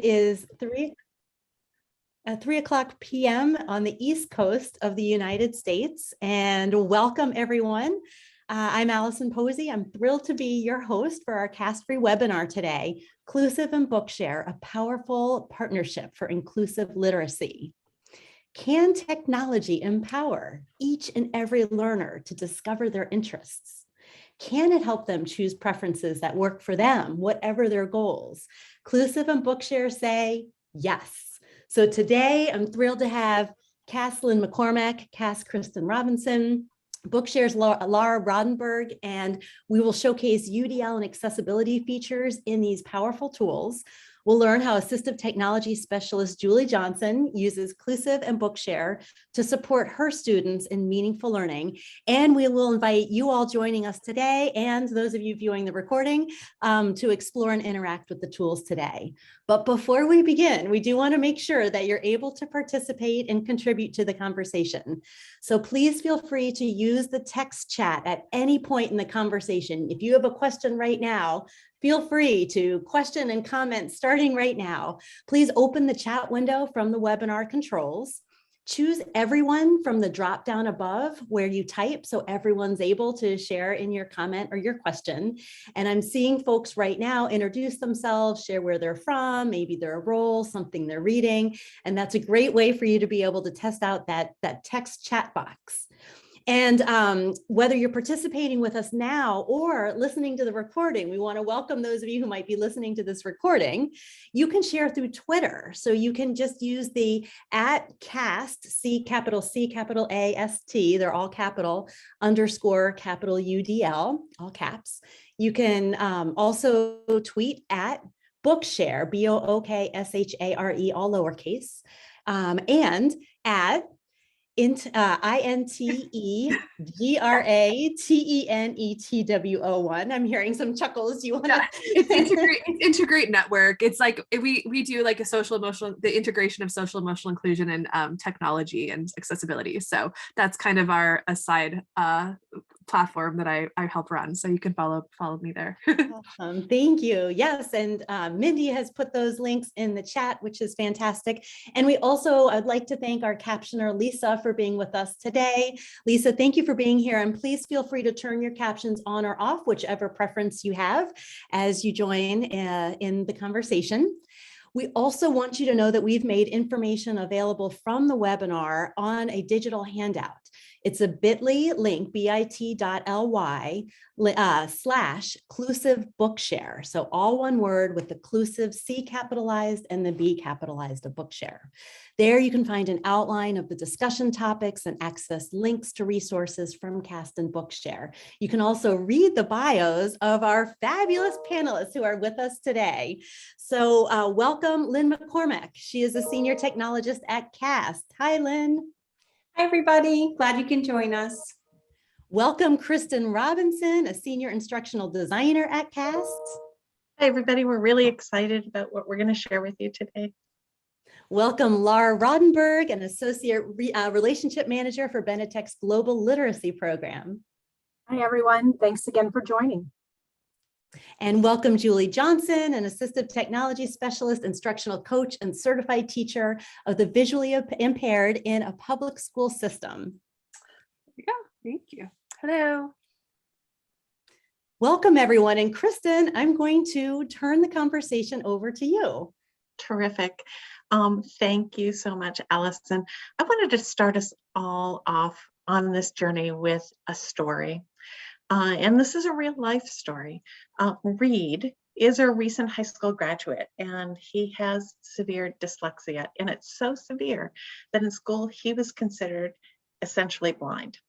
Is 3 o'clock p.m. on the East Coast of the United States, and welcome everyone. I'm Allison Posey. I'm thrilled to be your host for our CAST-free webinar today, Clusive and Bookshare, a powerful partnership for inclusive literacy. Can technology empower each and every learner to discover their interests? Can it help them choose preferences that work for them, whatever their goals? Clusive and Bookshare say yes. So today I'm thrilled to have Lynn McCormack, Kristin Robinson, Bookshare's Lara Rondberg, and we will showcase UDL and accessibility features in these powerful tools. We'll learn how Assistive Technology specialist Julie Johnson uses Clusive and Bookshare to support her students in meaningful learning. And we will invite you all joining us today and those of you viewing the recording to explore and interact with the tools today. But before we begin, we do want to make sure that you're able to participate and contribute to the conversation. So please feel free to use the text chat at any point in the conversation. If you have a question right now, feel free to question and comment starting right now. Please open the chat window from the webinar controls. Choose everyone from the drop down above where you type so everyone's able to share in your comment or your question. And I'm seeing folks right now introduce themselves, share where they're from, maybe their role, something they're reading. And that's a great way for you to be able to test out that text chat box. And whether you're participating with us now or listening to the recording, we want to welcome those of you who might be listening to this recording. You can share through Twitter. So you can just use the @cast, C capital AST, they're all capital, _ capital UDL, all caps. You can also tweet at Bookshare, BOOKSHARE, all lowercase, and at INTEGRATENETWO1. I'm hearing some chuckles. You want to? It's integrate network. It's like we do like the integration of social emotional inclusion and technology and accessibility. So that's kind of our aside platform that I help run. So you can follow me there. Awesome. Thank you. Yes. And Mindy has put those links in the chat, which is fantastic. And I'd like to thank our captioner, Lisa, for being with us today. Lisa, thank you for being here. And please feel free to turn your captions on or off, whichever preference you have as you join in the conversation. We also want you to know that we've made information available from the webinar on a digital handout. It's a bit.ly link, bit.ly /Clusive Bookshare. So all one word with the Clusive C capitalized and the B capitalized of Bookshare. There you can find an outline of the discussion topics and access links to resources from CAST and Bookshare. You can also read the bios of our fabulous panelists who are with us today. So welcome Lynn McCormack. She is a senior technologist at CAST. Hi, Lynn. Hi, everybody. Glad you can join us. Welcome, Kristin Robinson, a senior instructional designer at CAST. Hi, everybody. We're really excited about what we're going to share with you today. Welcome, Lara Rondberg, an associate relationship manager for Benetech's Global Literacy Program. Hi, everyone. Thanks again for joining. And welcome Julie Johnson, an assistive technology specialist, instructional coach, and certified teacher of the visually impaired in a public school system. Yeah, thank you. Hello. Welcome everyone. And Kristin, I'm going to turn the conversation over to you. Terrific. Thank you so much, Allison. I wanted to start us all off on this journey with a story. And this is a real life story. Reed is a recent high school graduate, and he has severe dyslexia. And it's so severe that in school, he was considered essentially blind.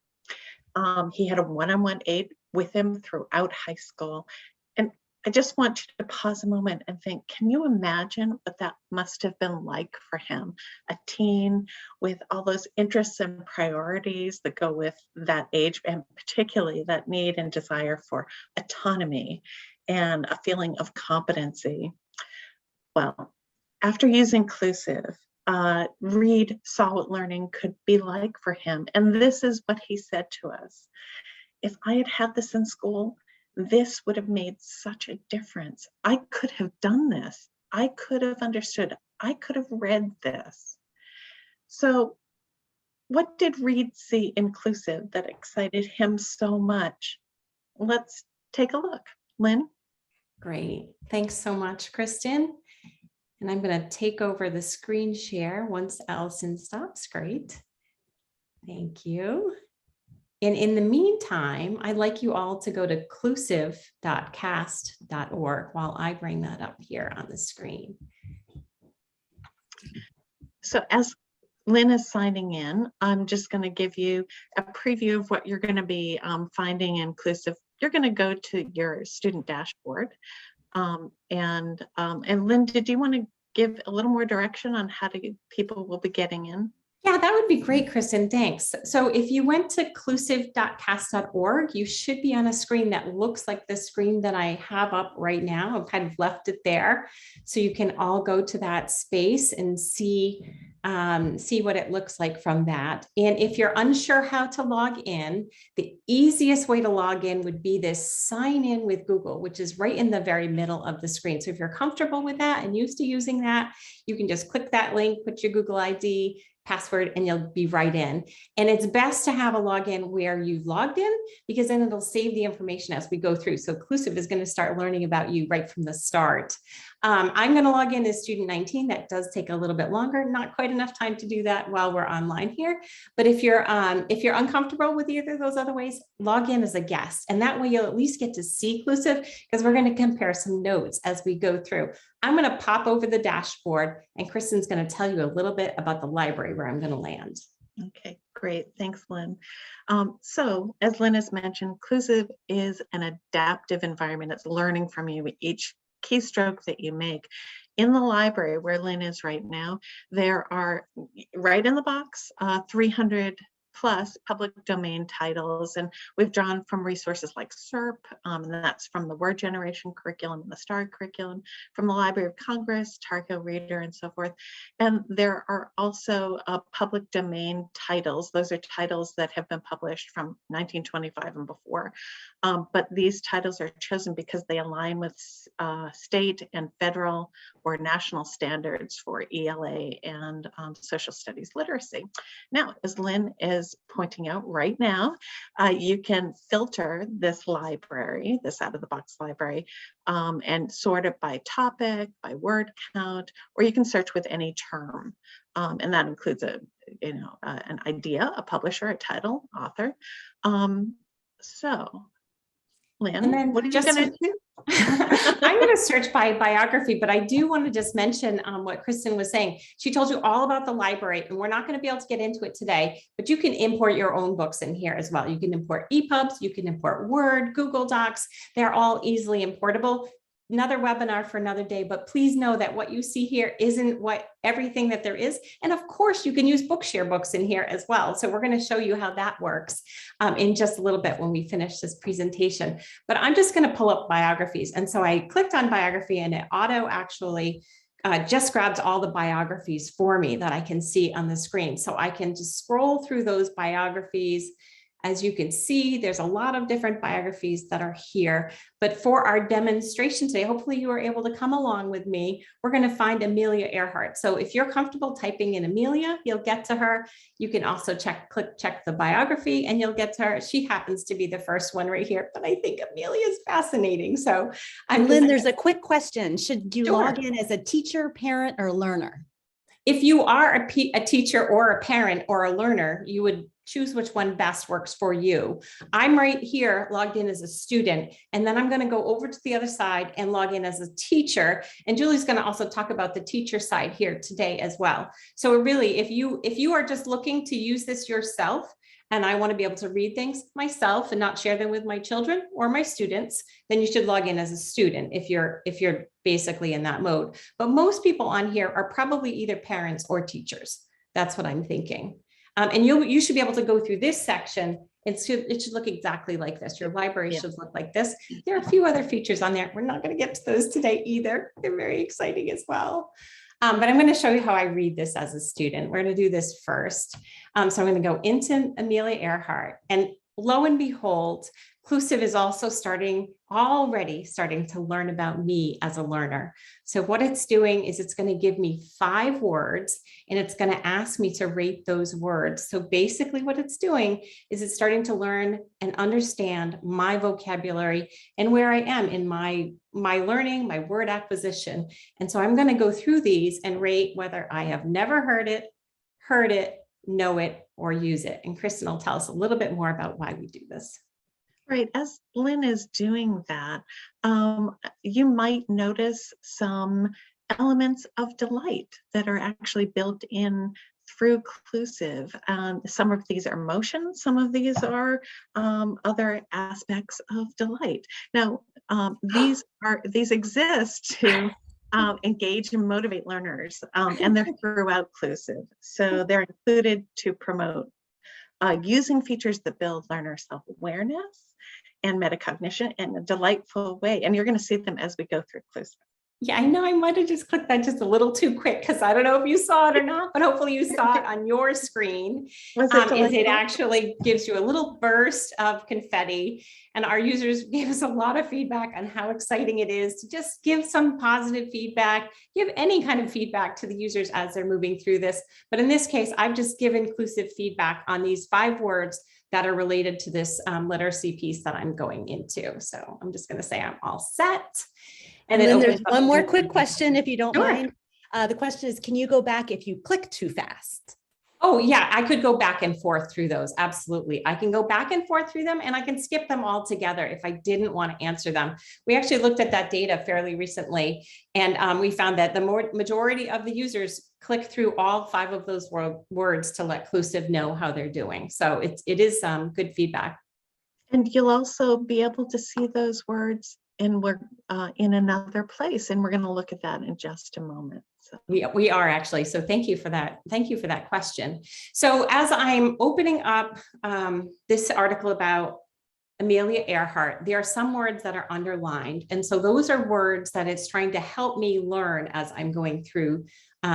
He had a one-on-one aide with him throughout high school. And I just want you to pause a moment and think, can you imagine what that must have been like for him? A teen with all those interests and priorities that go with that age, and particularly that need and desire for autonomy and a feeling of competency. Well, after using Clusive, Reed saw what learning could be like for him. And this is what he said to us. If I had had this in school, this would have made such a difference. I could have done this. I could have understood. I could have read this. So what did Reed see inclusive that excited him so much? Let's take a look. Lynn? Great. Thanks so much, Kristin. And I'm going to take over the screen share once Allison stops. Great. Thank you. And in the meantime, I'd like you all to go to clusive.cast.org while I bring that up here on the screen. So as Lynn is signing in, I'm just going to give you a preview of what you're going to be finding in Clusive. You're going to go to your student dashboard. And Lynn, did you want to give a little more direction on how people will be getting in? Yeah, that would be great, Kristin. Thanks. So if you went to clusive.cast.org, you should be on a screen that looks like the screen that I have up right now. I've kind of left it there so you can all go to that space and see what it looks like from that. And if you're unsure how to log in, the easiest way to log in would be this sign in with Google, which is right in the very middle of the screen. So if you're comfortable with that and used to using that, you can just click that link, put your Google ID, password, and you'll be right in. And it's best to have a login where you've logged in, because then it'll save the information as we go through. So Clusive is going to start learning about you right from the start. I'm going to log in as student 19. That does take a little bit longer, not quite enough time to do that while we're online here. But if you're uncomfortable with either of those other ways, log in as a guest. And that way you'll at least get to see Clusive, because we're going to compare some notes as we go through. I'm going to pop over the dashboard and Kristin's going to tell you a little bit about the library where I'm going to land. Okay, great. Thanks, Lynn. So as Lynn has mentioned, Clusive is an adaptive environment. It's learning from you each keystroke that you make. In the library where Lynn is right now, there are, right in the box, 300 plus public domain titles, and we've drawn from resources like SERP, and that's from the word generation curriculum and the STAR curriculum, from the Library of Congress, Tar Heel Reader, and so forth. And there are also public domain titles. Those are titles that have been published from 1925 and before. But these titles are chosen because they align with state and federal or national standards for ELA and social studies literacy. Now, as Lynn is pointing out right now, you can filter this library, this out-of-the-box library, and sort it by topic, by word count, or you can search with any term. And that includes an idea, a publisher, a title, author. So, Lynn, what are you going to do? I'm going to search by biography, but I do want to just mention what Kristin was saying. She told you all about the library, and we're not going to be able to get into it today, but you can import your own books in here as well. You can import EPUBs, you can import Word, Google Docs. They're all easily importable. Another webinar for another day, but please know that what you see here isn't everything that there is. And of course, you can use Bookshare books in here as well. So we're going to show you how that works in just a little bit when we finish this presentation. But I'm just going to pull up biographies. And so I clicked on biography, and it auto actually just grabs all the biographies for me that I can see on the screen. So I can just scroll through those biographies. As you can see, there's a lot of different biographies that are here, but for our demonstration today, hopefully you are able to come along with me. We're going to find Amelia Earhart. So if you're comfortable typing in Amelia, you'll get to her. You can also check the biography and you'll get to her. She happens to be the first one right here, but I think Amelia is fascinating. So Lynn, there's a quick question. Should you Sure. log in as a teacher, parent, or learner? If you are a teacher or a parent or a learner, you would choose which one best works for you. I'm right here logged in as a student, and then I'm going to go over to the other side and log in as a teacher. And Julie's going to also talk about the teacher side here today as well. So really, if you are just looking to use this yourself, and I want to be able to read things myself and not share them with my children or my students, then you should log in as a student if you're basically in that mode. But most people on here are probably either parents or teachers. That's what I'm thinking. And you should be able to go through this section. It should look exactly like this. Your library should look like this. There are a few other features on there. We're not going to get to those today either. They're very exciting as well. But I'm going to show you how I read this as a student. We're going to do this first. So I'm going to go into Amelia Earhart. And lo and behold, Clusive is also already starting to learn about me as a learner. So what it's doing is it's going to give me 5 words and it's going to ask me to rate those words. So basically what it's doing is it's starting to learn and understand my vocabulary and where I am in my learning, my word acquisition. And so I'm going to go through these and rate whether I have never heard it, know it, or use it. And Kristin will tell us a little bit more about why we do this. Right, as Lynn is doing that, you might notice some elements of delight that are actually built in through Clusive. Some of these are emotions, some of these are other aspects of delight. Now, these exist to engage and motivate learners, and they're throughout Clusive. So they're included to promote using features that build learner self-awareness and metacognition in a delightful way. And you're going to see them as we go through Clusive. Yeah, I know I might have just clicked that just a little too quick because I don't know if you saw it or not, but hopefully you saw it on your screen. It actually gives you a little burst of confetti, and our users gave us a lot of feedback on how exciting it is to just give some positive feedback, give any kind of feedback to the users as they're moving through this. But in this case, I've just given Clusive feedback on these 5 words that are related to this literacy piece that I'm going into. So I'm just going to say I'm all set. And then there's one more quick question, if you don't Sure. mind. The question is, can you go back if you click too fast? Oh yeah, I could go back and forth through those. Absolutely. I can go back and forth through them and I can skip them all together if I didn't want to answer them. We actually looked at that data fairly recently, and we found that the majority of the users click through all 5 of those words to let Clusive know how they're doing. So it is good feedback. And you'll also be able to see those words in another place, and we're going to look at that in just a moment. So. We are actually. So thank you for that. Thank you for that question. So as I'm opening up this article about Amelia Earhart, there are some words that are underlined. And so those are words that it's trying to help me learn as I'm going through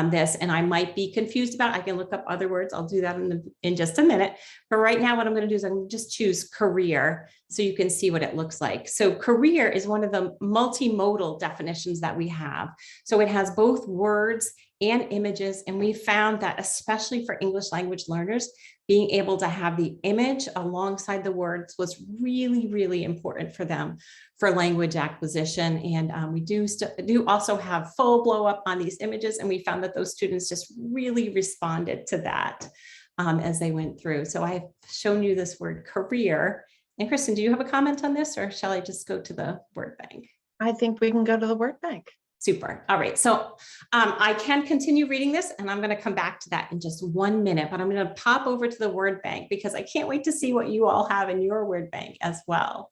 this. And I might be confused about, I can look up other words. I'll do that in just a minute. But right now what I'm going to do is I'm going to just choose career so you can see what it looks like. So career is one of the multimodal definitions that we have. So it has both words and images. And we found that especially for English language learners, being able to have the image alongside the words was really, really important for them for language acquisition. And we do also have full blow up on these images. And we found that those students just really responded to that as they went through. So I've shown you this word career. And Kristin, do you have a comment on this, or shall I just go to the word bank? I think we can go to the word bank. Super. All right. So I can continue reading this and I'm going to come back to that in just 1 minute, but I'm going to pop over to the word bank because I can't wait to see what you all have in your word bank as well.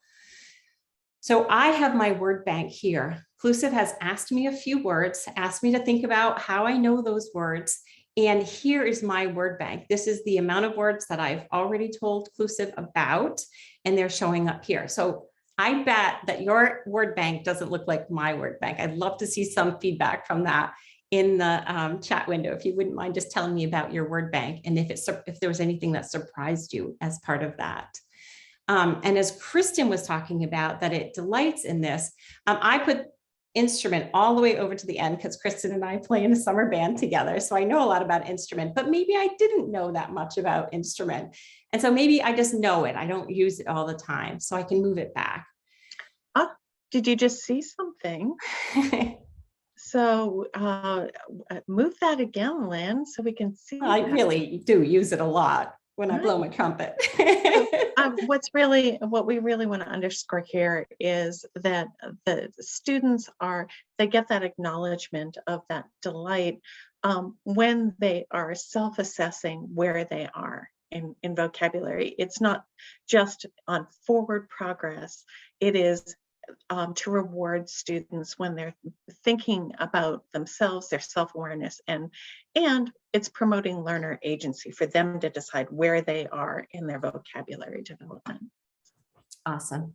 So I have my word bank here. Clusive has asked me a few words, asked me to think about how I know those words. And here is my word bank. This is the amount of words that I've already told Clusive about, and they're showing up here. So I bet that your word bank doesn't look like my word bank. I'd love to see some feedback from that in the chat window. If you wouldn't mind just telling me about your word bank and if there was anything that surprised you as part of that. And as Kristin was talking about that it delights in this, I put instrument all the way over to the end because Kristin and I play in a summer band together. So I know a lot about instrument, but maybe I didn't know that much about instrument. And so maybe I just know it. I don't use it all the time, so I can move it back. Oh, did you just see something? So move that again, Lynn, so we can see. I really do use it a lot when I blow my trumpet. What we really want to underscore here is that the students they get that acknowledgement of that delight when they are self-assessing where they are in vocabulary. It's not just on forward progress, it is to reward students when they're thinking about themselves, their self-awareness, and it's promoting learner agency for them to decide where they are in their vocabulary development. Awesome.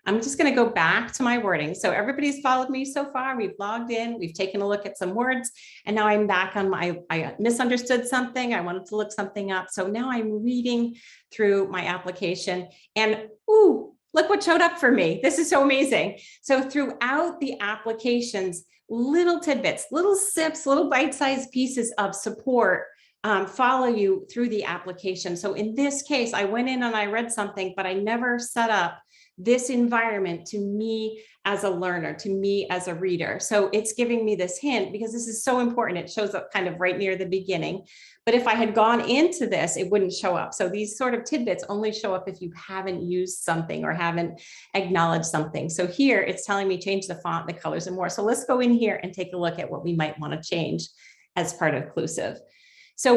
I'm just going to go back to my wording. So everybody's followed me so far. We've logged in, we've taken a look at some words, and now I'm back on I misunderstood something. I wanted to look something up. So now I'm reading through my application, and ooh, look what showed up for me. This is so amazing. So throughout the applications, little tidbits, little sips, little bite-sized pieces of support follow you through the application. So in this case, I went in and I read something, but I never set up this environment to me as a learner, to me as a reader. So it's giving me this hint because this is so important. It shows up kind of right near the beginning. But if I had gone into this, it wouldn't show up. So these sort of tidbits only show up if you haven't used something or haven't acknowledged something. So here it's telling me change the font, the colors, and more. So let's go in here and take a look at what we might want to change as part of Clusive. So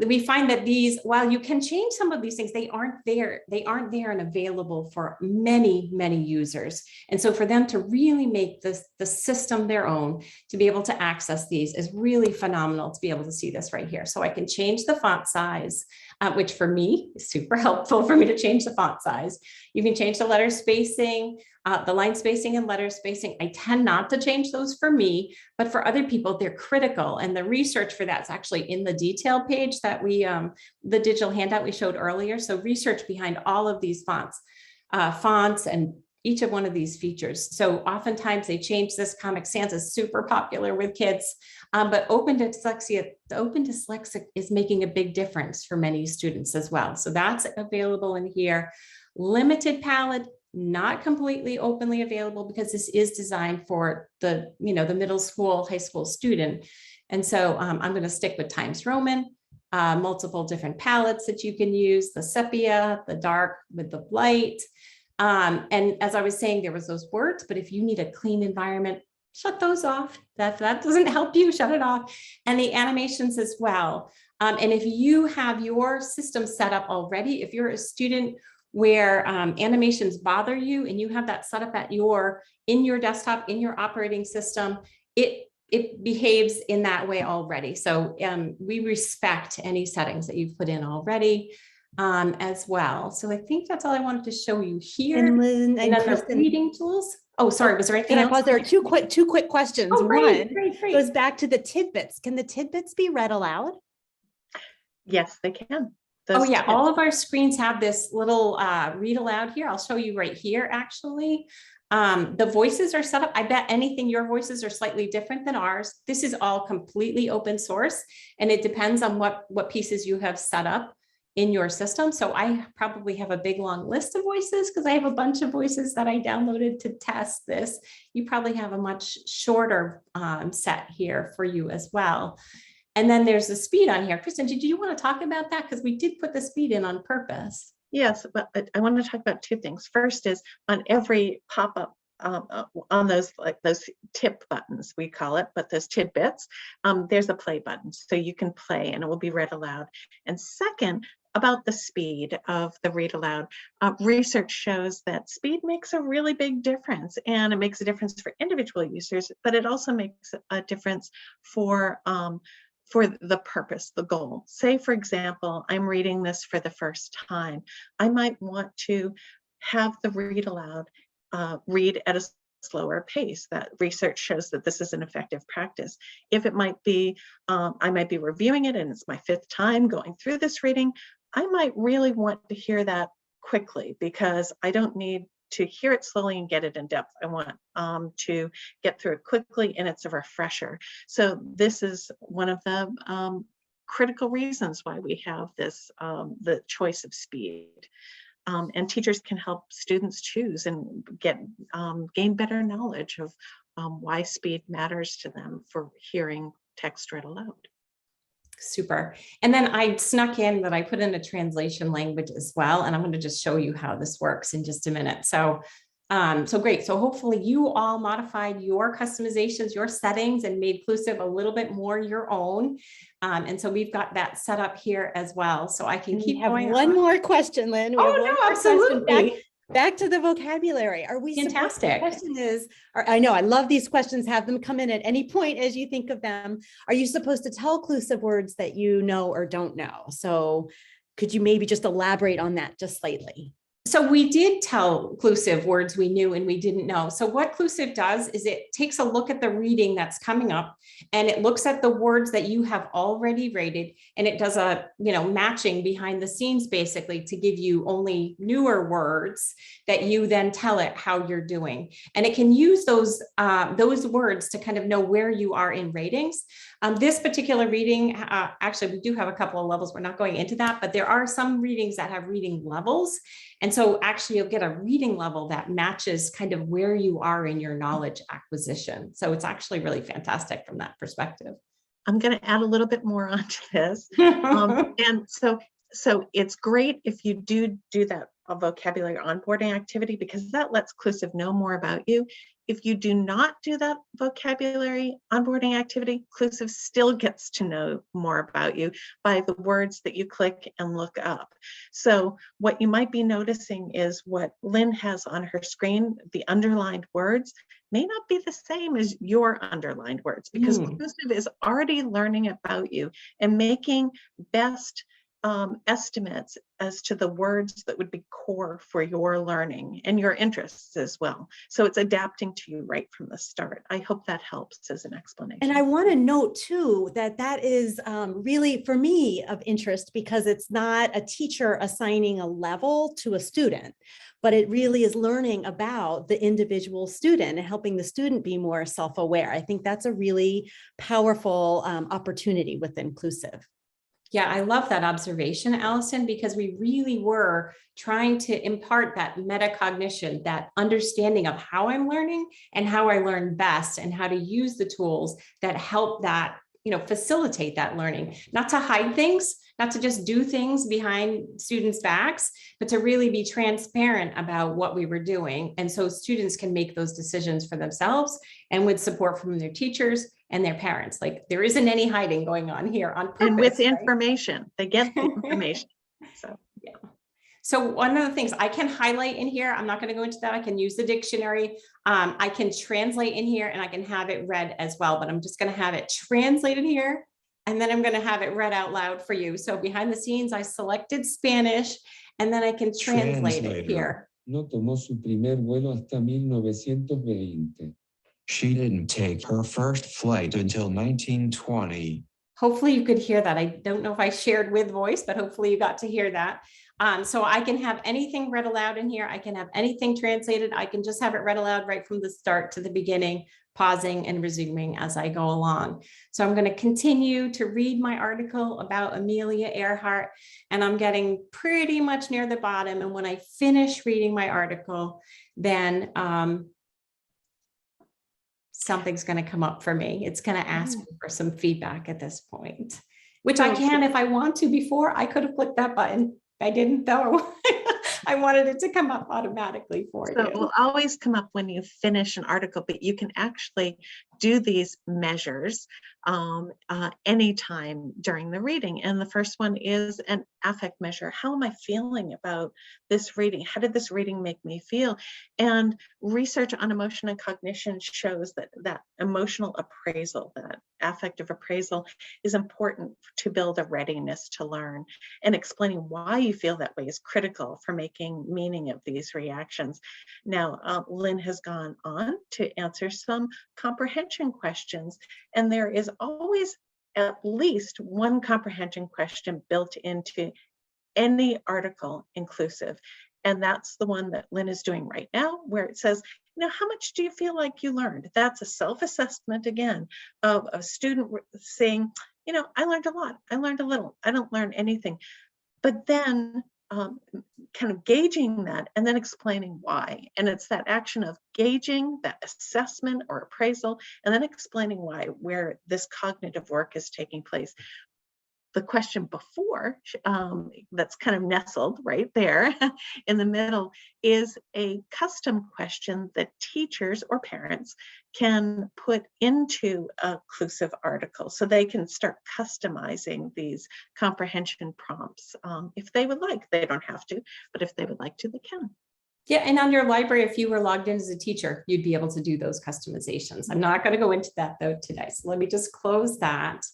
we find that these, while you can change some of these things, they aren't there and available for many, many users. And so for them to really make the system their own, to be able to access these is really phenomenal to be able to see this right here. So I can change the font size, which for me is super helpful for me to change the font size. You can change the letter spacing, the line spacing and letter spacing. I tend not to change those for me, but for other people, they're critical. And the research for that's actually in the detail page that the digital handout we showed earlier. So research behind all of these fonts and each of one of these features. So oftentimes they change this. Comic Sans is super popular with kids, but Open Dyslexia is making a big difference for many students as well. So that's available in here. Limited palette, not completely openly available because this is designed for the middle school, high school student. And so I'm going to stick with Times Roman, multiple different palettes that you can use, the sepia, the dark with the light. And as I was saying, there was those words, but if you need a clean environment, shut those off. That doesn't help you, shut it off. And the animations as well. And if you have your system set up already, if you're a student where animations bother you and you have that set up in your desktop, in your operating system, it behaves in that way already. So we respect any settings that you've put in already as well. So I think that's all I wanted to show you here. And Lynn and then Kristin, the reading tools. Oh, sorry, was there anything can I else? pause? There are two quick questions. Oh, great, One great. goes back to the tidbits. Can the tidbits be read aloud? Yes, they can. Oh yeah, all of our screens have this little read aloud here. I'll show you right here, actually. The voices are set up. I bet your voices are slightly different than ours. This is all completely open source, and it depends on what pieces you have set up in your system. So I probably have a big long list of voices because I have a bunch of voices that I downloaded to test this. You probably have a much shorter set here for you as well. And then there's the speed on here. Kristin, did you want to talk about that? Because we did put the speed in on purpose. Yes, but I want to talk about two things. First is on every pop-up on those tip buttons, we call it, but those tidbits, there's a play button. So you can play and it will be read aloud. And second, about the speed of the read aloud, research shows that speed makes a really big difference, and it makes a difference for individual users, but it also makes a difference for the purpose, the goal. Say, for example, I'm reading this for the first time. I might want to have the read aloud read at a slower pace. That research shows that this is an effective practice. If it might be, I might be reviewing it and it's my 5th time going through this reading, I might really want to hear that quickly because I don't need to hear it slowly and get it in depth. I want to get through it quickly and it's a refresher. So this is one of the critical reasons why we have this, the choice of speed. And teachers can help students choose and gain better knowledge of why speed matters to them for hearing text read aloud. Super. And then I snuck in that I put in a translation language as well. And I'm going to just show you how this works in just a minute. So great. So hopefully you all modified your customizations, your settings, and made Clusive a little bit more your own. And so we've got that set up here as well. So I can keep going. One more question, Lynn. Oh, no, absolutely. Back to the vocabulary. Are we fantastic? The question is, I know I love these questions. Have them come in at any point as you think of them. Are you supposed to tell Clusive words that you know or don't know? So could you maybe just elaborate on that just slightly? So we did tell Clusive words we knew and we didn't know. So what Clusive does is it takes a look at the reading that's coming up and it looks at the words that you have already rated, and it does a, matching behind the scenes basically to give you only newer words that you then tell it how you're doing. And it can use those words to kind of know where you are in ratings. This particular reading, actually, we do have a couple of levels. We're not going into that, but there are some readings that have reading levels. And so actually you'll get a reading level that matches kind of where you are in your knowledge acquisition. So it's actually really fantastic from that perspective. I'm going to add a little bit more onto this. And so it's great if you do that vocabulary onboarding activity, because that lets Clusive know more about you. If you do not do that vocabulary onboarding activity, Clusive still gets to know more about you by the words that you click and look up. So what you might be noticing is what Lynn has on her screen, the underlined words, may not be the same as your underlined words, because Clusive is already learning about you and making best estimates as to the words that would be core for your learning and your interests as well. So it's adapting to you right from the start. I hope that helps as an explanation. And I want to note too, that is really for me of interest, because it's not a teacher assigning a level to a student, but it really is learning about the individual student and helping the student be more self-aware. I think that's a really powerful opportunity with Clusive. Yeah, I love that observation, Allison, because we really were trying to impart that metacognition, that understanding of how I'm learning and how I learn best, and how to use the tools that help that, facilitate that learning, not to hide things, not to just do things behind students' backs, but to really be transparent about what we were doing. And so students can make those decisions for themselves and with support from their teachers and their parents. Like, there isn't any hiding going on here on purpose. And with right? information, they get the information. So yeah. So one of the things I can highlight in here, I'm not going to go into that. I can use the dictionary. I can translate in here, and I can have it read as well, but I'm just going to have it translated here. And then I'm going to have it read out loud for you. So behind the scenes, I selected Spanish, and then I can translate it here. No tomó su primer vuelo hasta 1920. She didn't take her first flight until 1920. Hopefully you could hear that. I don't know if I shared with voice, but hopefully you got to hear that. So I can have anything read aloud in here. I can have anything translated. I can just have it read aloud right from the start to the beginning, pausing and resuming as I go along. So I'm going to continue to read my article about Amelia Earhart, and I'm getting pretty much near the bottom. And when I finish reading my article, then something's going to come up for me. It's going to ask me for some feedback at this point, which I can if I want to. Before, I could have clicked that button. I didn't, though. I wanted it to come up automatically for you. It will always come up when you finish an article, but you can actually do these measures anytime during the reading. And the first one is an affect measure. How am I feeling about this reading? How did this reading make me feel? And research on emotion and cognition shows that emotional appraisal, that affective appraisal, is important to build a readiness to learn. And explaining why you feel that way is critical for making meaning of these reactions. Now, Lynn has gone on to answer some comprehension questions, and there is always at least one comprehension question built into any article inclusive. And that's the one that Lynn is doing right now, where it says, how much do you feel like you learned? That's a self-assessment again of a student saying, I learned a lot, I learned a little, I don't learn anything. But then kind of gauging that and then explaining why. And it's that action of gauging, that assessment or appraisal, and then explaining why, where this cognitive work is taking place. The question before, that's kind of nestled right there in the middle, is a custom question that teachers or parents can put into a Clusive article, so they can start customizing these comprehension prompts if they would like. They don't have to, but if they would like to, they can. Yeah, and on your library, if you were logged in as a teacher, you'd be able to do those customizations. I'm not going to go into that though today. So let me just close that.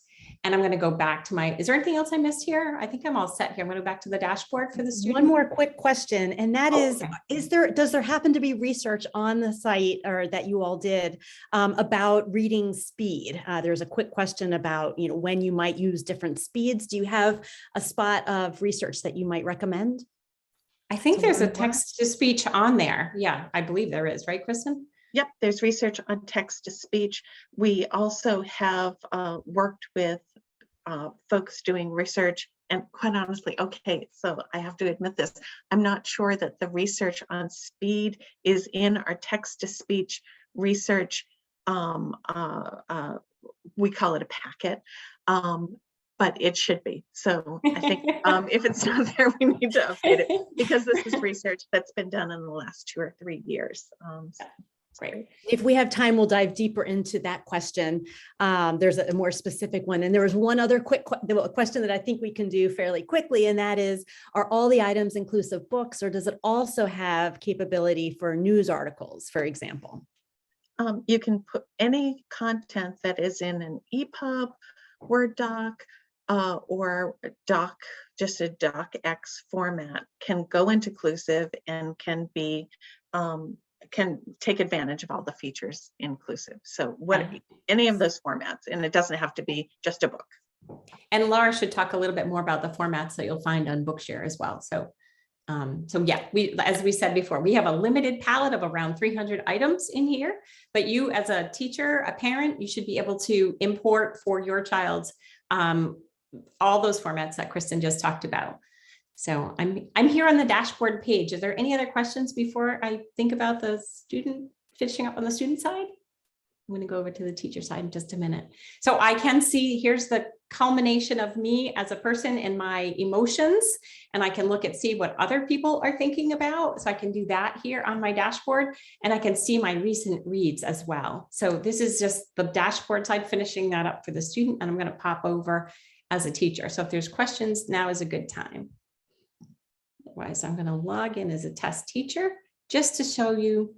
And I'm going to go back to is there anything else I missed here? I think I'm all set here. I'm going to go back to the dashboard for the student. One more quick question, and that is okay. does there happen to be research on the site or that you all did about reading speed? There's a quick question about, when you might use different speeds. Do you have a spot of research that you might recommend? I think there's a text to speech on there. Yeah, I believe there is, right, Kristin? Yep, there's research on text to speech. We also have worked with folks doing research, and quite honestly, okay, so I have to admit this, I'm not sure that the research on speed is in our text to speech research. We call it a packet, but it should be. So I think if it's not there, we need to update it, because this is research that's been done in the last 2 or 3 years. Great. If we have time, we'll dive deeper into that question. There's a more specific one. And there was one other quick question that I think we can do fairly quickly, and that is, are all the items inclusive books, or does it also have capability for news articles, for example? You can put any content that is in an EPUB, Word doc, or doc, just a docx format, can go into Clusive and can be can take advantage of all the features in Clusive. So any of those formats, and it doesn't have to be just a book. And Lara should talk a little bit more about the formats that you'll find on Bookshare as well. So yeah, as we said before, we have a limited palette of around 300 items in here, but you as a teacher, a parent, you should be able to import for your child's all those formats that Kristin just talked about. So I'm here on the dashboard page. Is there any other questions before I think about the student, finishing up on the student side? I'm going to go over to the teacher side in just a minute. So I can see, here's the culmination of me as a person and my emotions, and I can see what other people are thinking about. So I can do that here on my dashboard, and I can see my recent reads as well. So this is just the dashboard side, finishing that up for the student, and I'm going to pop over as a teacher. So if there's questions, now is a good time. Otherwise, I'm going to log in as a test teacher just to show you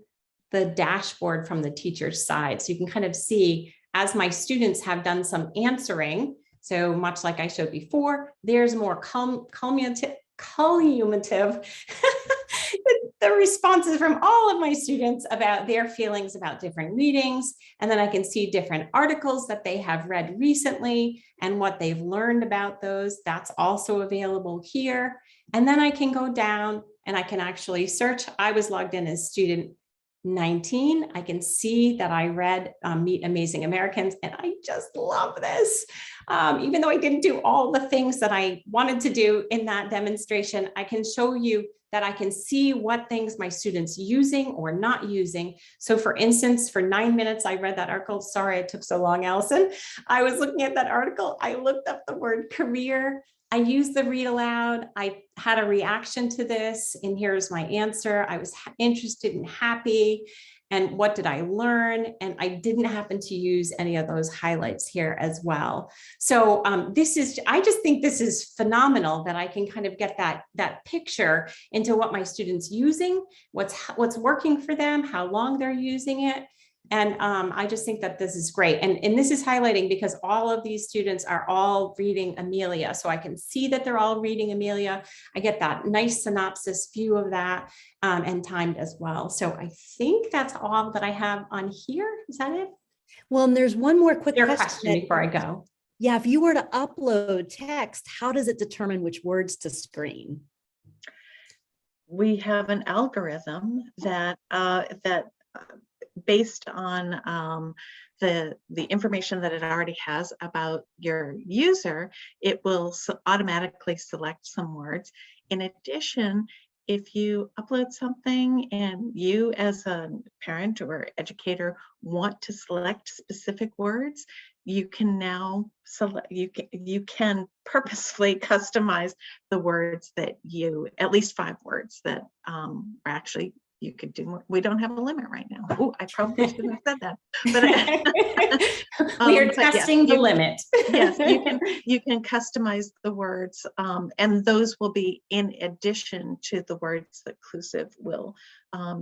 the dashboard from the teacher's side. So you can kind of see, as my students have done some answering, so much like I showed before, there's more cumulative the responses from all of my students about their feelings about different readings. And then I can see different articles that they have read recently and what they've learned about those. That's also available here. And then I can go down and I can actually search. I was logged in as student 19. I can see that I read Meet Amazing Americans, and I just love this. Even though I didn't do all the things that I wanted to do in that demonstration, I can show you that I can see what things my students using or not using. So for instance, for 9 minutes, I read that article. Sorry, it took so long, Allison. I was looking at that article. I looked up the word career. I used the read aloud. I had a reaction to this, and here's my answer. I was interested and happy. And what did I learn? And I didn't happen to use any of those highlights here as well. So I just think this is phenomenal that I can kind of get that picture into what my students using, what's working for them, how long they're using it. And I just think that this is great. And this is highlighting because all of these students are all reading Amelia. So I can see that they're all reading Amelia. I get that nice synopsis view of that and timed as well. So I think that's all that I have on here. Is that it? Well, and there's one more quick question before I go. Yeah, if you were to upload text, how does it determine which words to screen? We have an algorithm that based on the information that it already has about your user, it will automatically select some words. In addition, if you upload something and you as a parent or educator want to select specific words, you can now select, you can purposefully customize the words that at least 5 words that are actually, you could do more. We don't have a limit right now. Oh, I probably shouldn't have said that. But we are testing the limit. Yes, you can customize the words, and those will be in addition to the words that Clusive will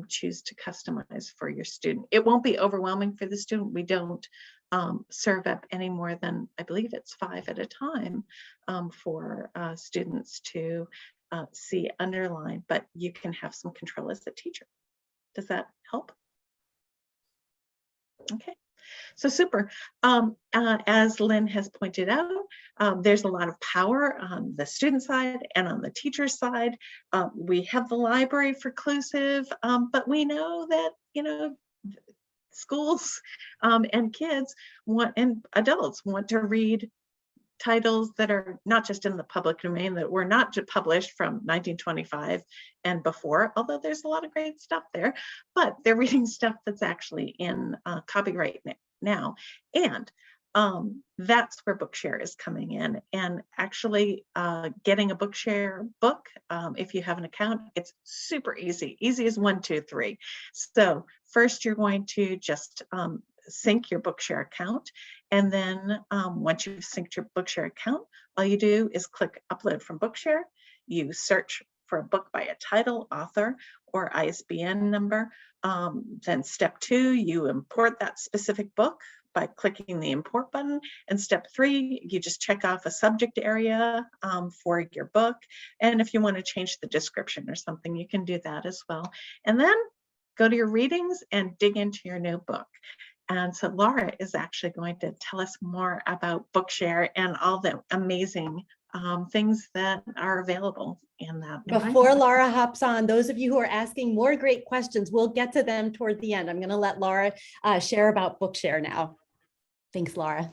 choose to customize for your student. It won't be overwhelming for the student. We don't serve up any more than, I believe it's 5 at a time for students to see underline, but you can have some control as a teacher. Does that help? Okay. So super. As Lynn has pointed out, there's a lot of power on the student side and on the teacher side. We have the library for Clusive, but we know that, schools and kids and adults want to read titles that are not just in the public domain, that were not published from 1925 and before, although there's a lot of great stuff there, but they're reading stuff that's actually in copyright now. And that's where Bookshare is coming in. And actually getting a Bookshare book, if you have an account, it's super easy. Easy as 1, 2, 3. So first you're going to just sync your Bookshare account. And then once you've synced your Bookshare account, all you do is click upload from Bookshare. You search for a book by a title, author, or ISBN number. Then step 2, you import that specific book by clicking the import button. And step 3, you just check off a subject area for your book. And if you want to change the description or something, you can do that as well. And then go to your readings and dig into your new book. And so Lara is actually going to tell us more about Bookshare and all the amazing things that are available in that. Before Lara hops on, those of you who are asking more great questions, we'll get to them toward the end. I'm going to let Lara share about Bookshare now. Thanks, Lara.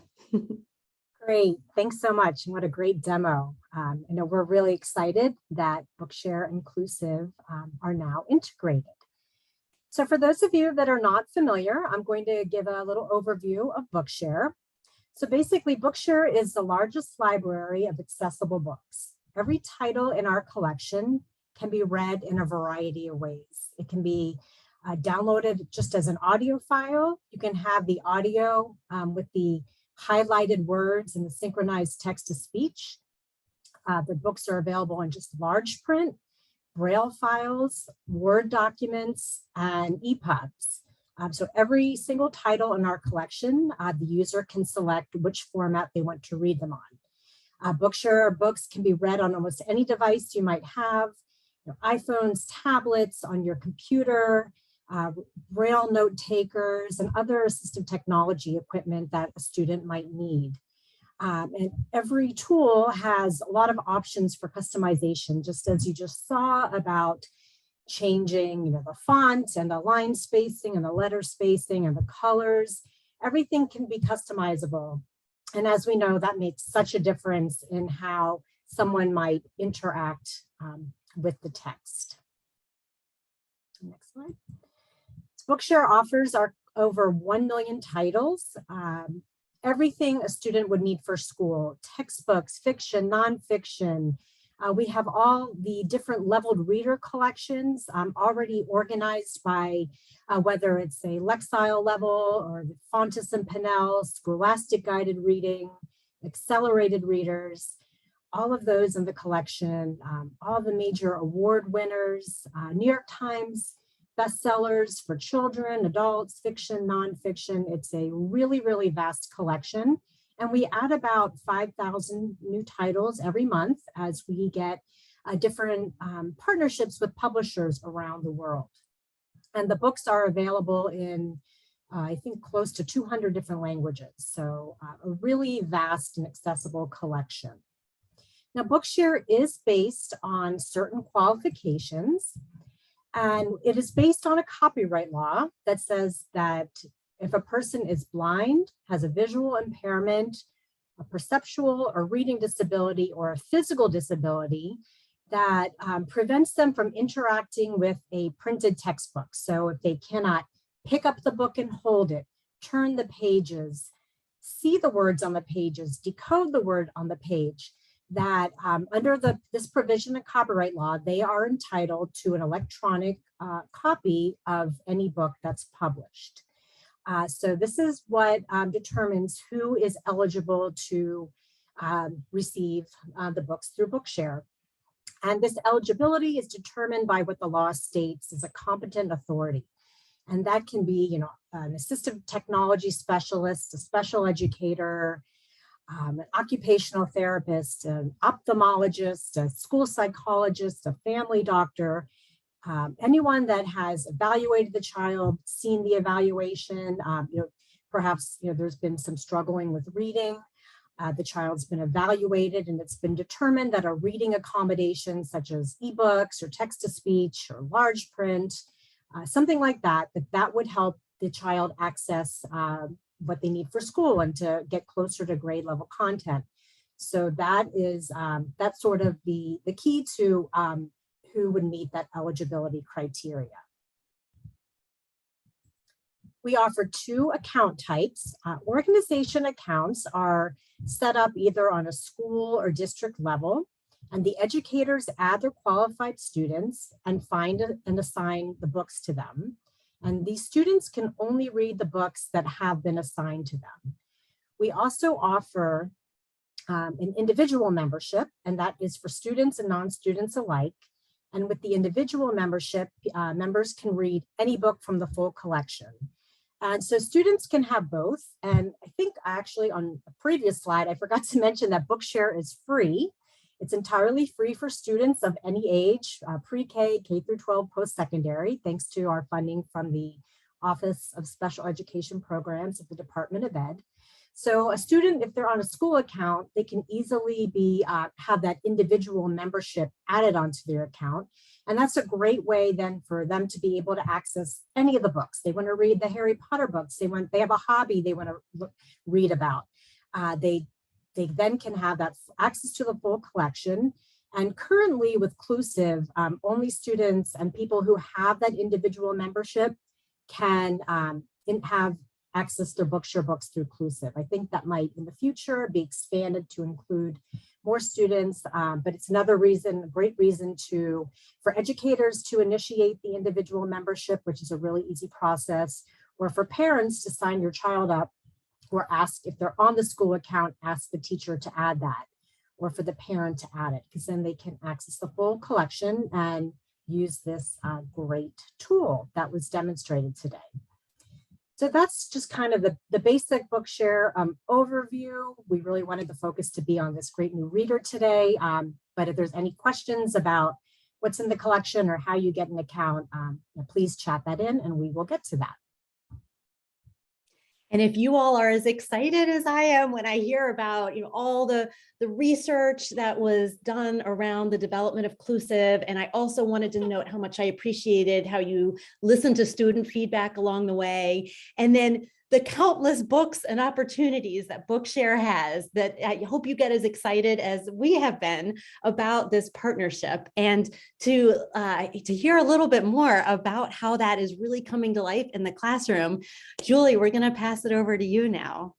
Great. Thanks so much. And what a great demo. I know we're really excited that Bookshare and Clusive are now integrated. So for those of you that are not familiar, I'm going to give a little overview of Bookshare. So basically, Bookshare is the largest library of accessible books. Every title in our collection can be read in a variety of ways. It can be downloaded just as an audio file. You can have the audio with the highlighted words and the synchronized text-to-speech. The books are available in just large print, Braille files, Word documents, and EPUBs. So every single title in our collection, the user can select which format they want to read them on. Bookshare books can be read on almost any device you might have, iPhones, tablets, on your computer, Braille note takers, and other assistive technology equipment that a student might need. And every tool has a lot of options for customization, just as you just saw about changing the font and the line spacing and the letter spacing and the colors. Everything can be customizable. And as we know, that makes such a difference in how someone might interact with the text. Next slide. Bookshare offers over 1 million titles. Everything a student would need for school, textbooks, fiction, nonfiction. We have all the different leveled reader collections already organized by whether it's a Lexile level or the Fountas and Pinnell, Scholastic guided reading, accelerated readers, all of those in the collection, all the major award winners, New York Times bestsellers for children, adults, fiction, nonfiction. It's a really, really vast collection. And we add about 5,000 new titles every month as we get different partnerships with publishers around the world. And the books are available in, I think, close to 200 different languages. So a really vast and accessible collection. Now, Bookshare is based on certain qualifications. And it is based on a copyright law that says that if a person is blind, has a visual impairment, a perceptual or reading disability, or a physical disability that prevents them from interacting with a printed textbook. So if they cannot pick up the book and hold it, turn the pages, see the words on the pages, decode the word on the page, that under this provision of copyright law, they are entitled to an electronic copy of any book that's published. So this is what determines who is eligible to receive the books through Bookshare. And this eligibility is determined by what the law states as a competent authority. And that can be, you know, an assistive technology specialist, a special educator, an occupational therapist, an ophthalmologist, a school psychologist, a family doctor, anyone that has evaluated the child, seen the evaluation, you know, perhaps, you know, there's been some struggling with reading. The child's been evaluated and it's been determined that a reading accommodation such as ebooks or text-to-speech or large print, something like that, that would help the child access what they need for school and to get closer to grade level content. So that is, that's sort of the key to who would meet that eligibility criteria. We offer 2 account types. Organization accounts are set up either on a school or district level, and the educators add their qualified students and find and assign the books to them. And these students can only read the books that have been assigned to them. We also offer an individual membership, and that is for students and non-students alike. And with the individual membership, members can read any book from the full collection. And so students can have both. And I think actually on a previous slide, I forgot to mention that Bookshare is free. It's entirely free for students of any age, pre-K, K through 12, post-secondary, thanks to our funding from the Office of Special Education Programs of the Department of Ed. So a student, if they're on a school account, they can easily be have that individual membership added onto their account. And that's a great way then for them to be able to access any of the books. They want to read the Harry Potter books. They have a hobby they want to read about. They then can have that access to the full collection. And currently with Clusive, only students and people who have that individual membership can have access to Bookshare books through Clusive. I think that might in the future be expanded to include more students, but it's another reason, a great reason for educators to initiate the individual membership, which is a really easy process, or for parents to sign your child up or ask if they're on the school account, ask the teacher to add that, or for the parent to add it, because then they can access the full collection and use this great tool that was demonstrated today. So that's just kind of the basic Bookshare overview. We really wanted the focus to be on this great new reader today. But if there's any questions about what's in the collection or how you get an account, please chat that in and we will get to that. And if you all are as excited as I am when I hear about, you know, all the research that was done around the development of Clusive, and I also wanted to note how much I appreciated how you listened to student feedback along the way, and then the countless books and opportunities that Bookshare has, that I hope you get as excited as we have been about this partnership, and to hear a little bit more about how that is really coming to life in the classroom. Julie, we're going to pass it over to you now.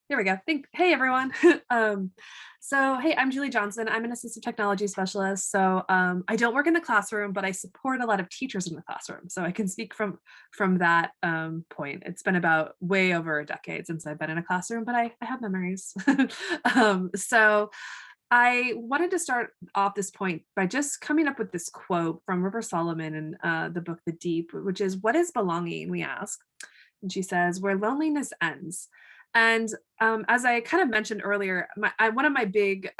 There we go. Hey, everyone. Hey, I'm Julie Johnson. I'm an assistive technology specialist. So I don't work in the classroom, but I support a lot of teachers in the classroom. So I can speak from that point. It's been about way over a decade since I've been in a classroom, but I have memories. So I wanted to start off this point by just coming up with this quote from River Solomon in the book, The Deep, which is, "What is belonging?" we ask. And she says, "Where loneliness ends." And as I kind of mentioned earlier, one of my big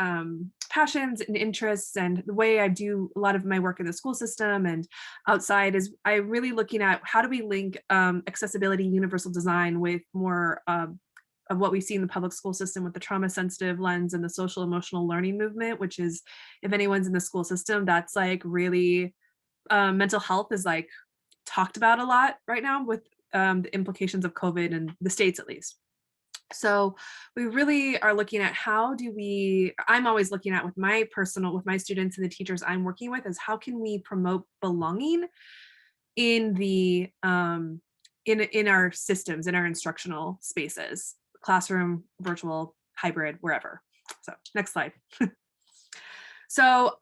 passions and interests, and the way I do a lot of my work in the school system and outside, is I really looking at how do we link accessibility, universal design with more of what we see in the public school system with the trauma sensitive lens and the social emotional learning movement, which is, if anyone's in the school system, that's like really mental health is like talked about a lot right now with the implications of COVID in the States, at least. So we really are looking at I'm always looking at with my students and the teachers I'm working with, is how can we promote belonging in the in our systems, in our instructional spaces, classroom, virtual, hybrid, wherever. So next slide. So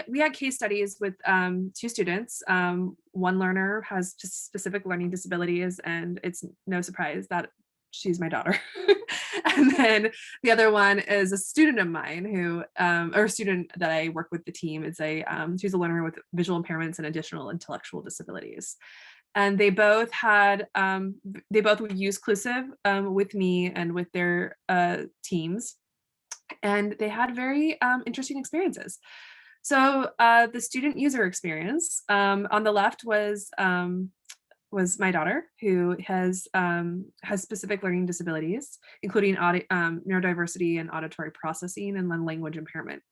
we had case studies with 2 students. One learner has just specific learning disabilities, and it's no surprise that she's my daughter. And then the other one is a student of mine who, or a student that I work with the team. It's she's a learner with visual impairments and additional intellectual disabilities. And they both would use Clusive with me and with their teams. And they had very interesting experiences. So the student user experience on the left was my daughter, who has specific learning disabilities, including neurodiversity and auditory processing and language impairment.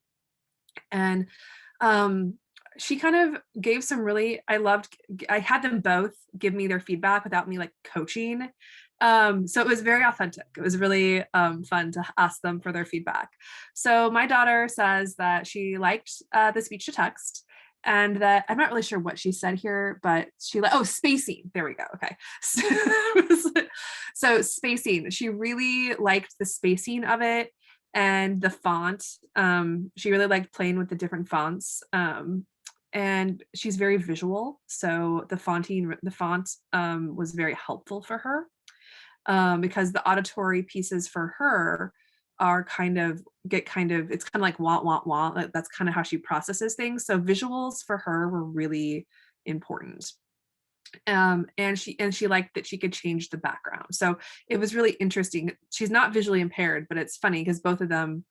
And she kind of gave some really, I had them both give me their feedback without me like coaching. So it was very authentic. It was really fun to ask them for their feedback. So my daughter says that she liked the speech to text, and that I'm not really sure what she said here, but spacing. There we go. Okay. So spacing, she really liked the spacing of it and the font. She really liked playing with the different fonts. And she's very visual. So the font was very helpful for her. Because the auditory pieces for her are it's kind of like want. That's kind of how she processes things. So visuals for her were really important. And she liked that she could change the background. So it was really interesting. She's not visually impaired, but it's funny because both of them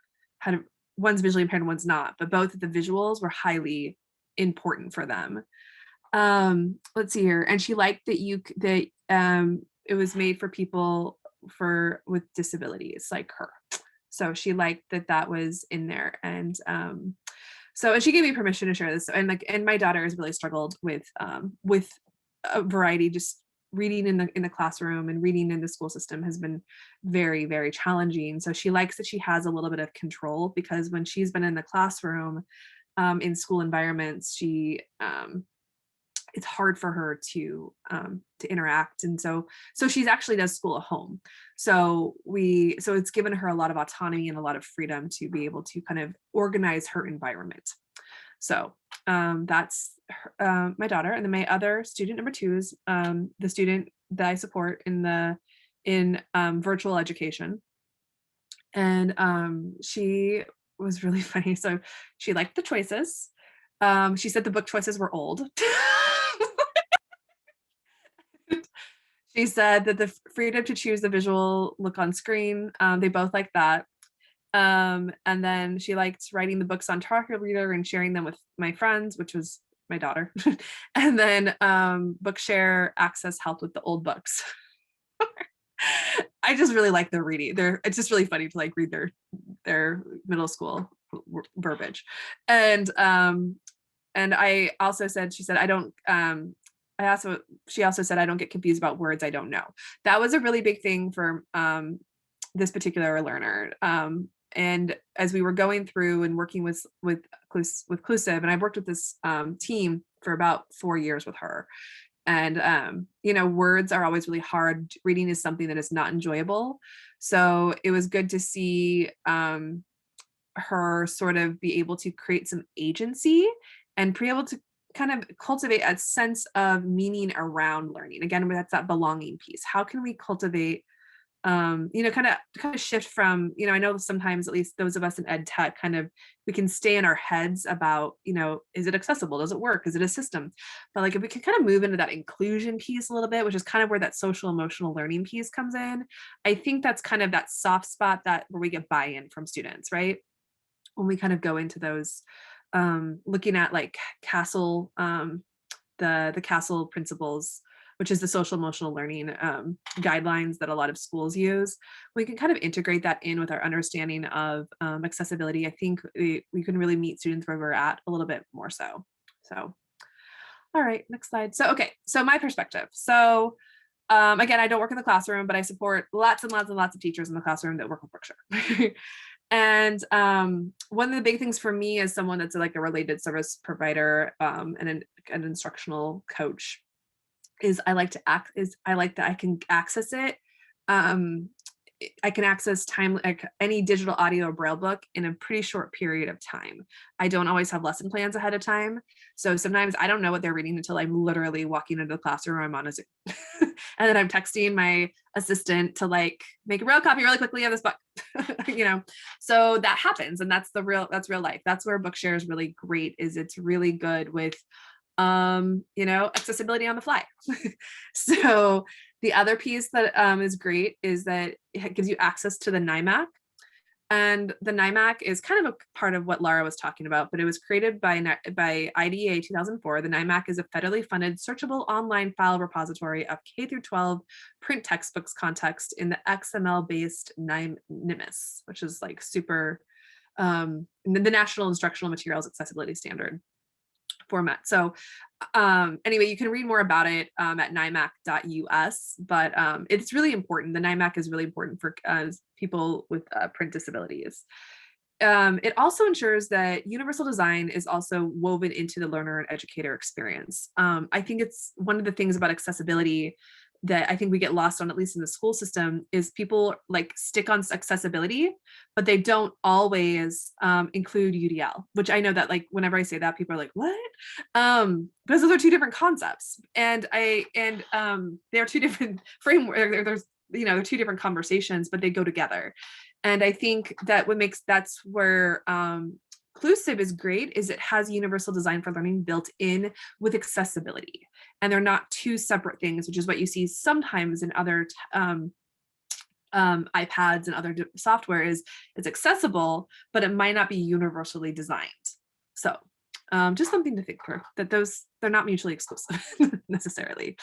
one's visually impaired and one's not, but both of the visuals were highly important for them. Let's see here. And she liked that it was made for people with disabilities like her. So she liked that was in there. And and she gave me permission to share this. And my daughter has really struggled with a variety, just reading in the classroom and reading in the school system has been very, very challenging. So she likes that she has a little bit of control, because when she's been in the classroom, in school environments, it's hard for her to interact. And so she's actually does school at home. So it's given her a lot of autonomy and a lot of freedom to be able to kind of organize her environment. So that's my daughter. And then my other student, number 2, is the student that I support in virtual education. And she was really funny. So she liked the choices. She said the book choices were old. She said that the freedom to choose the visual look on screen, they both like that. And then she liked writing the books on Target Reader and sharing them with my friends, which was my daughter. And then Bookshare access helped with the old books. I just really like their reading. It's just really funny to like read their middle school verbiage. And I also said, she said, she also said, I don't get confused about words I don't know. That was a really big thing for this particular learner. And as we were going through and working with Clusive, and I've worked with this team for about 4 years with her. And, words are always really hard. Reading is something that is not enjoyable. So it was good to see her sort of be able to create some agency and be able to kind of cultivate a sense of meaning around learning. Again, that's that belonging piece. How can we cultivate, kind of shift from, I know sometimes, at least those of us in ed tech, we can stay in our heads about, is it accessible? Does it work? Is it a system? But like, if we can kind of move into that inclusion piece a little bit, which is kind of where that social emotional learning piece comes in, I think that's kind of that soft spot where we get buy-in from students, right? When we kind of go into those, looking at like CASEL, the CASEL principles, which is the social emotional learning guidelines that a lot of schools use. We can kind of integrate that in with our understanding of accessibility. I think we can really meet students where we're at a little bit more so. So, all right, next slide. So, okay, so my perspective. So again, I don't work in the classroom, but I support lots and lots and lots of teachers in the classroom that work with Bookshare. And one of the big things for me as someone that's like a related service provider and an instructional coach is I like that I can access it I can access time, like any digital audio or braille book in a pretty short period of time. I don't always have lesson plans ahead of time. So sometimes I don't know what they're reading until I'm literally walking into the classroom or I'm on a Zoom. And then I'm texting my assistant to like make a braille copy really quickly of this book, you know? So that happens. And that's real life. That's where Bookshare is really great, is it's really good with, you know, accessibility on the fly. So the other piece that is great is that it gives you access to the NIMAC. And the NIMAC is kind of a part of what Lara was talking about, but it was created by IDEA 2004. The NIMAC is a federally funded searchable online file repository of K through 12 print textbooks context in the XML-based NIMS, which is like super, the National Instructional Materials Accessibility Standard format. So anyway, you can read more about it at NIMAC.us, but it's really important. The NIMAC is really important for people with print disabilities. It also ensures that universal design is also woven into the learner and educator experience. I think it's one of the things about accessibility that I think we get lost on, at least in the school system, is people like stick on accessibility, but they don't always include UDL, which I know that like whenever I say that, people are like, what? Because those are two different concepts. And they're two different frameworks. There's, you know, they're two different conversations, but they go together. And I think that that's where Clusive is great, is it has universal design for learning built in with accessibility. And they're not two separate things, which is what you see sometimes in other iPads and other software, is it's accessible, but it might not be universally designed. So just something to think through, that they're not mutually exclusive necessarily.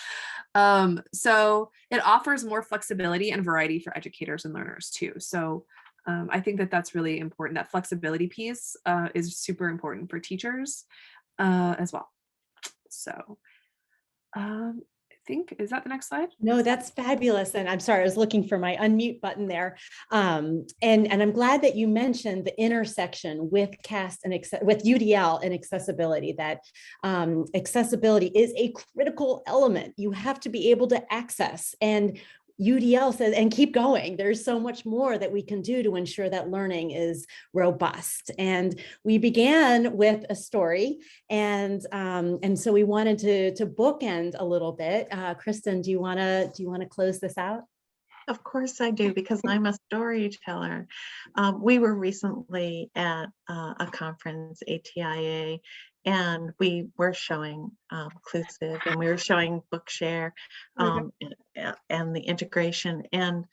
So it offers more flexibility and variety for educators and learners too. So I think that that's really important. That flexibility piece is super important for teachers as well. So I think, is that the next slide? No, that's fabulous. And I'm sorry, I was looking for my unmute button there. And I'm glad that you mentioned the intersection with with UDL and accessibility, that accessibility is a critical element. You have to be able to access, and UDL says, and keep going. There's so much more that we can do to ensure that learning is robust. And we began with a story, and so we wanted to bookend a little bit. Kristin, do you want to close this out? Of course I do, because I'm a storyteller. We were recently at a conference, ATIA, and we were showing Clusive, and we were showing Bookshare and the integration. And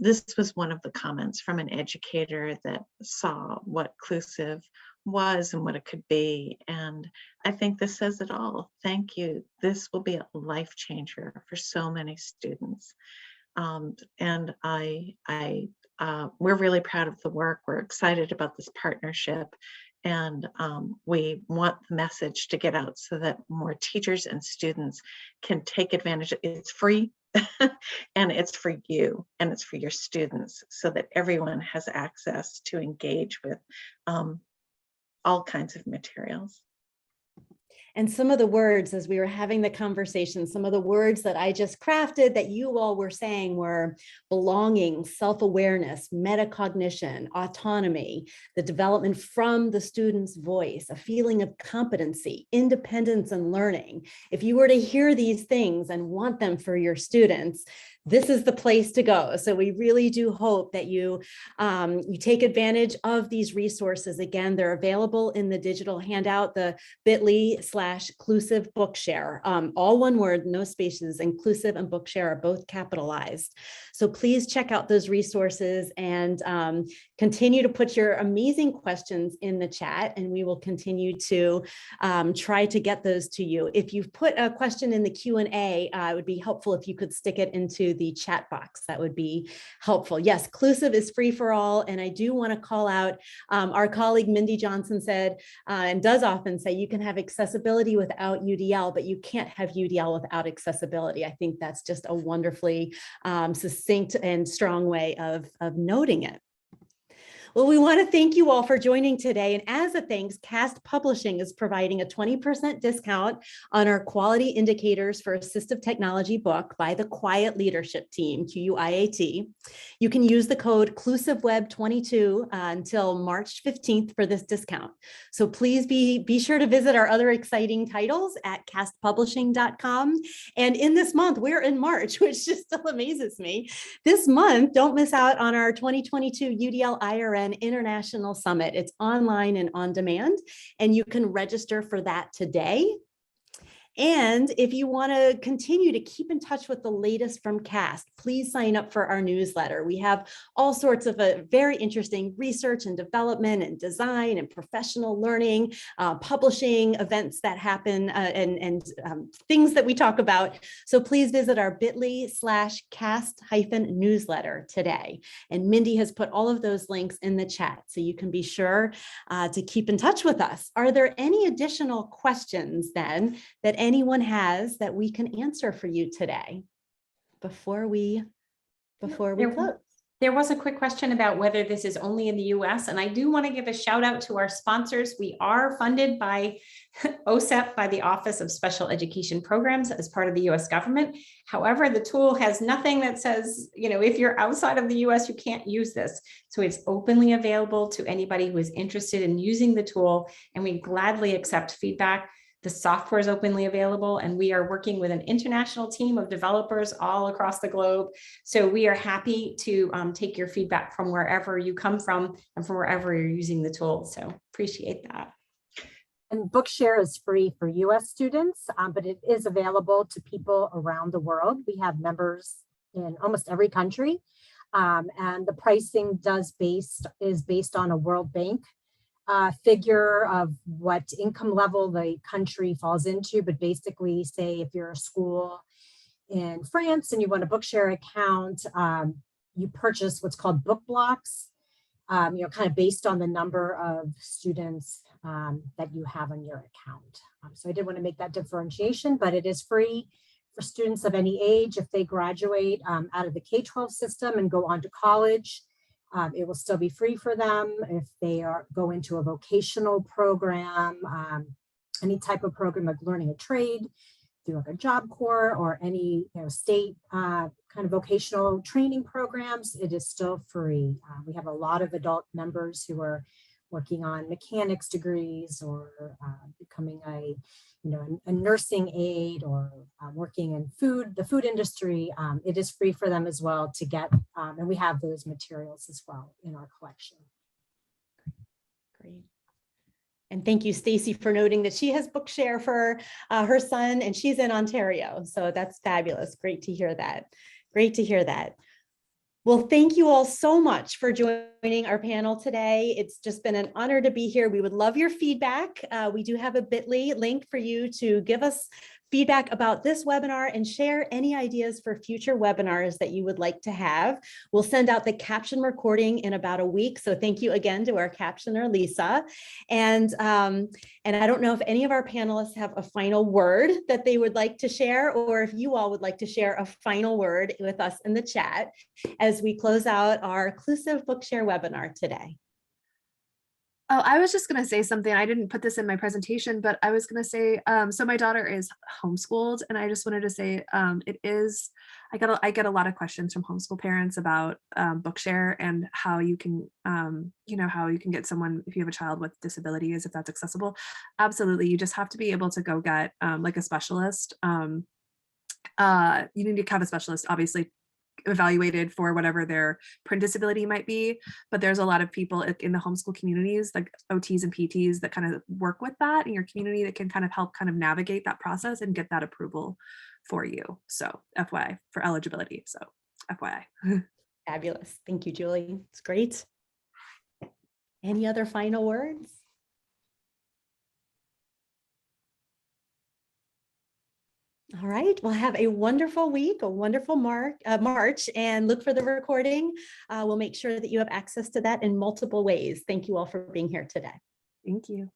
this was one of the comments from an educator that saw what Clusive was and what it could be. And I think this says it all. Thank you. This will be a life changer for so many students. And we're really proud of the work. We're excited about this partnership, and we want the message to get out so that more teachers and students can take advantage. It's free and it's for you and it's for your students, so that everyone has access to engage with all kinds of materials. And some of the words, as we were having the conversation, some of the words that I just crafted that you all were saying were belonging, self-awareness, metacognition, autonomy, the development from the student's voice, a feeling of competency, independence, and learning. If you were to hear these things and want them for your students, this is the place to go. So we really do hope that you take advantage of these resources. Again, they're available in the digital handout, the bit.ly/Clusive Bookshare, all one word, no spaces, and Clusive and Bookshare are both capitalized. So please check out those resources and continue to put your amazing questions in the chat, and we will continue to try to get those to you. If you've put a question in the Q&A, it would be helpful if you could stick it into the chat box. That would be helpful. Yes, Clusive is free for all. And I do want to call out, our colleague Mindy Johnson said, and does often say, you can have accessibility without UDL, but you can't have UDL without accessibility. I think that's just a wonderfully succinct and strong way of noting it. Well, we want to thank you all for joining today. And as a thanks, Cast Publishing is providing a 20% discount on our Quality Indicators for Assistive Technology book by the Quiet Leadership Team, QUIAT. You can use the code ClusiveWeb22 until March 15th for this discount. So please be sure to visit our other exciting titles at castpublishing.com. And in this month, we're in March, which just still amazes me. This month, don't miss out on our 2022 UDL IRN International Summit. It's online and on demand, and you can register for that today. And if you want to continue to keep in touch with the latest from CAST, please sign up for our newsletter. We have all sorts of very interesting research and development and design and professional learning, publishing events that happen and things that we talk about. So please visit our bit.ly/cast-newsletter today. And Mindy has put all of those links in the chat, so you can be sure to keep in touch with us. Are there any additional questions then that anyone has that we can answer for you today before we close? There was a quick question about whether this is only in the US, and I do want to give a shout out to our sponsors. We are funded by OSEP, by the Office of Special Education Programs, as part of the US government. However, the tool has nothing that says, if you're outside of the US, you can't use this. So it's openly available to anybody who is interested in using the tool, and we gladly accept feedback. The software is openly available, and we are working with an international team of developers all across the globe. So we are happy to take your feedback from wherever you come from and from wherever you're using the tool. So appreciate that. And Bookshare is free for US students, but it is available to people around the world. We have members in almost every country. And the pricing is based on a World Bank figure of what income level the country falls into, but basically, say if you're a school in France and you want a Bookshare account, you purchase what's called book blocks, kind of based on the number of students that you have on your account. So I did want to make that differentiation, but it is free for students of any age. If they graduate out of the K-12 system and go on to college, it will still be free for them. If they go into a vocational program, any type of program like learning a trade through like a Job Corps or any state kind of vocational training programs, it is still free. We have a lot of adult members who are working on mechanics degrees or becoming a nursing aide or working in the food industry. It is free for them as well to get, and we have those materials as well in our collection. Great. And thank you, Stacy, for noting that she has Bookshare for her son, and she's in Ontario. So that's fabulous. Great to hear that. Great to hear that. Well, thank you all so much for joining our panel today. It's just been an honor to be here. We would love your feedback. We do have a bit.ly link for you to give us feedback about this webinar and share any ideas for future webinars that you would like to have. We'll send out the caption recording in about a week. So thank you again to our captioner, Lisa. And I don't know if any of our panelists have a final word that they would like to share, or if you all would like to share a final word with us in the chat as we close out our Clusive Bookshare webinar today. Oh, I was just going to say something. I didn't put this in my presentation, but I was going to say, so my daughter is homeschooled, and I just wanted to say I get a lot of questions from homeschool parents about Bookshare and how you can, how you can get someone, if you have a child with disabilities, if that's accessible. Absolutely. You just have to be able to go get like a specialist. You need to have a specialist, obviously, evaluated for whatever their print disability might be, but there's a lot of people in the homeschool communities, like OTs and PTs, that kind of work with that in your community, that can kind of help kind of navigate that process and get that approval for you. So FYI, for eligibility. So FYI. Fabulous. Thank you, Julie. It's great. Any other final words? All right, well, have a wonderful week, a wonderful March, and look for the recording. We'll make sure that you have access to that in multiple ways. Thank you all for being here today. Thank you.